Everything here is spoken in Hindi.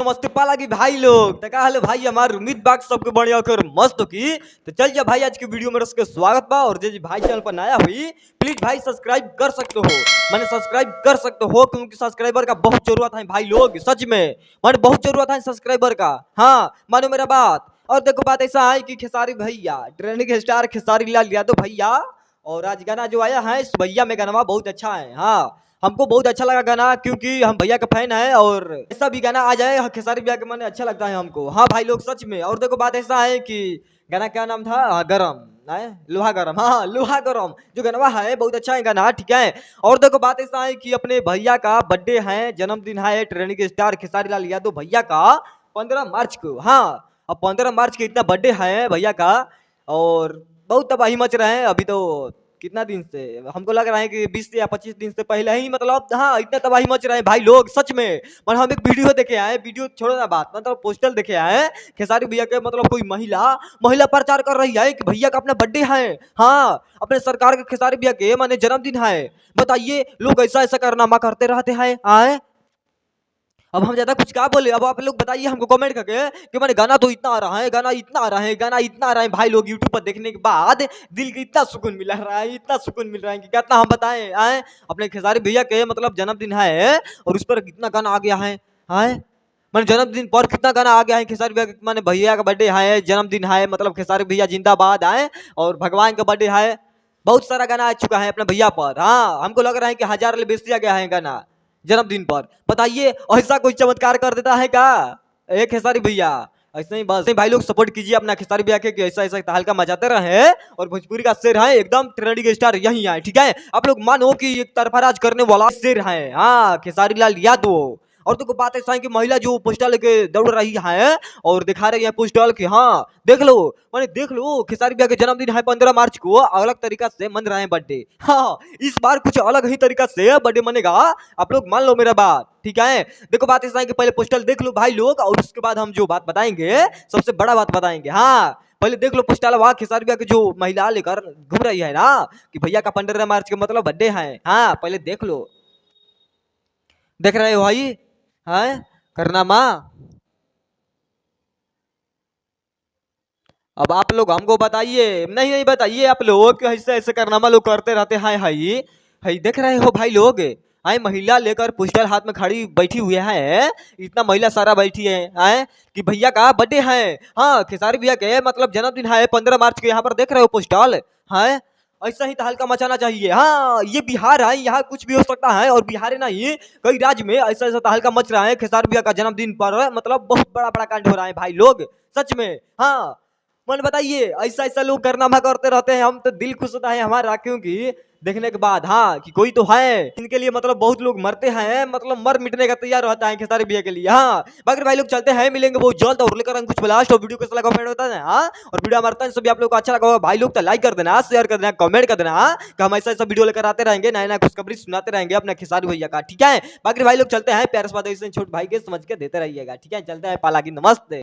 नमस्ते पाला की भाई लोग तका हले भाई हमार उम्मीद बाग सबके बढ़िया कर मस्त की। तो चल जा भाई आज की वीडियो में रस के स्वागत बा। और जे भाई चैनल पर नया हुई प्लीज भाई सब्सक्राइब कर सकते हो, मैंने सब्सक्राइब कर सकते हो क्योंकि सब्सक्राइबर का बहुत जरूरत है भाई लोग, सच में मैंने बहुत जरूरत है सब्सक्राइबर का। हाँ मानो मेरा बात। और देखो बात ऐसा है कि खेसारी भैया ट्रेंडिंग स्टार खेसारी लाल यादव भैया और आज गाना जो आया है इस भैया में गाना बहुत अच्छा है। हाँ हमको बहुत अच्छा लगा गाना क्योंकि हम भैया का फैन है और ऐसा भी गाना आ जाए खेसारी भैया के मन अच्छा लगता है हमको। हाँ भाई लोग सच में। और देखो बात ऐसा है कि गाना क्या नाम था, गरम लोहा गरम। हाँ लोहा गरम जो गाना है बहुत अच्छा है गाना, ठीक है। और देखो बात ऐसा है कि अपने भैया का बर्थडे है, जन्मदिन है ट्रेंडिंग स्टार खेसारी लाल यादव भैया का 15 मार्च को। हाँ अब 15 मार्च के इतना बर्थडे है भैया का और बहुत तबाही मच रहे हैं अभी तो कितना दिन से, हमको लग रहा है कि 20 या 25 दिन से पहले ही मतलब हाँ इतना तबाही मच रहा है भाई लोग सच में। पर हम एक वीडियो देखे आए, वीडियो छोड़ो ना बात, मतलब पोस्टर देखे आए खेसारी भैया के, मतलब कोई महिला प्रचार कर रही है कि भैया का अपना बर्थडे है। हाँ अपने सरकार के खेसारी भैया के माने जन्मदिन है। बताइए लोग ऐसा ऐसा कारनामा करते रहते हैं आए। अब हम ज्यादा कुछ क्या बोले, अब आप लोग बताइए हमको कमेंट करके कि मैंने गाना तो इतना आ रहा है, गाना इतना आ रहा है, गाना इतना आ रहा है भाई लोग। यूट्यूब पर देखने के बाद दिल को इतना सुकून मिल रहा है, इतना सुकून मिल रहा है कि कितना हम बताएं आए। अपने खेसारी भैया के मतलब जन्मदिन है और उस पर कितना गाना आ गया है आए। मैंने जन्मदिन पर कितना गाना आ गया है खेसारी भैया, मैंने भैया का बर्थडे है, जन्मदिन है, मतलब खेसारी भैया जिंदाबाद आए और भगवान का बर्थडे है। बहुत सारा गाना आ चुका है अपने भैया पर। हाँ हमको लग रहा है कि 1000 बेसी आ गया है गाना जन्मदिन पर। बताइए ऐसा कोई चमत्कार कर देता है क्या एक खेसारी भैया? ऐसे ही बस भाई लोग सपोर्ट कीजिए अपना खेसारी भैया के कि ऐसा ऐसा तहलका मचाते रहे और भोजपुरी का शेर है एकदम ट्रेंडिंग स्टार यही है, ठीक है। आप लोग मानो कि एक तरफराज करने वाला शेर है हाँ खेसारी लाल यादव। और तो बात ऐसा है कि महिला जो पोस्टर लेके दौड़ रही है और दिखा रही है पोस्टर कि हाँ देख लो, मैंने देख लो खेसारी भैया के जन्मदिन है 15 मार्च को, अलग तरीका से मन रहे हैं बर्थडे। हाँ इस बार कुछ अलग ही तरीका से बर्थडे मनेगा, आप लोग मान लो मेरा बात, ठीक है। देखो बात ऐसा है कि पहले पोस्टर देख लो भाई लोग और उसके बाद हम जो बात बताएंगे सबसे बड़ा बात बताएंगे। हाँ पहले देख लो पोस्टर वहाँ खेसारी भैया की जो महिला लेकर घूम रही है ना कि भैया का 15 मार्च के मतलब बर्थडे है। हाँ पहले देख लो, देख रहे हो भाई है करनामा। अब आप लोग हमको बताइए, नहीं नहीं बताइए आप लोग ऐसे ऐसे करनामा लोग करते रहते हैं। हाई देख रहे हो भाई लोग, आई महिला लेकर पोस्टर हाथ में खड़ी बैठी हुई है, इतना महिला सारा बैठी है आए कि भैया का बर्थडे है। हाँ खेसारी भैया के मतलब जन्मदिन है 15 मार्च के, यहाँ पर देख रहे हो पोस्टर है। ऐसा ही तहलका मचाना चाहिए। हाँ ये बिहार है, यहाँ कुछ भी हो सकता है और बिहार ही नहीं कई राज्य में ऐसा ऐसा तहलका मच रहा है खेसारी भैया का जन्मदिन पर, मतलब बहुत बड़ा बड़ा कांड हो रहा है भाई लोग सच में। हाँ मन बताइए ऐसा ऐसा लोग करनामा करते रहते हैं, हम तो दिल खुश होता है हमारा क्योंकि देखने के बाद हाँ कि कोई तो है इनके लिए, मतलब बहुत लोग मरते हैं, मतलब मर मिटने का तैयार रहता है खेसारी भैया के लिए। हाँ बाकी भाई लोग चलते हैं, मिलेंगे बहुत जल्द और लेकर कुछ ब्लास्ट और वीडियो कैसा लगा कमेंट बता देना। हाँ और वीडियो हमारे सभी आप लोग को अच्छा लगा होगा भाई लोग तो लाइक कर देना, शेयर कर देना, कमेंट कर देना कि हम ऐसा ऐसा वीडियो लेकर आते रहेंगे, नया नया खुशखबरी सुनाते रहेंगे अपने खेसारी भैया का, ठीक है। बाकी भाई लोग चलते हैं, प्यार से बात ऐसे छोटे भाई के समझ के देते रहिएगा, ठीक है। चलते हैं पाला की, नमस्ते।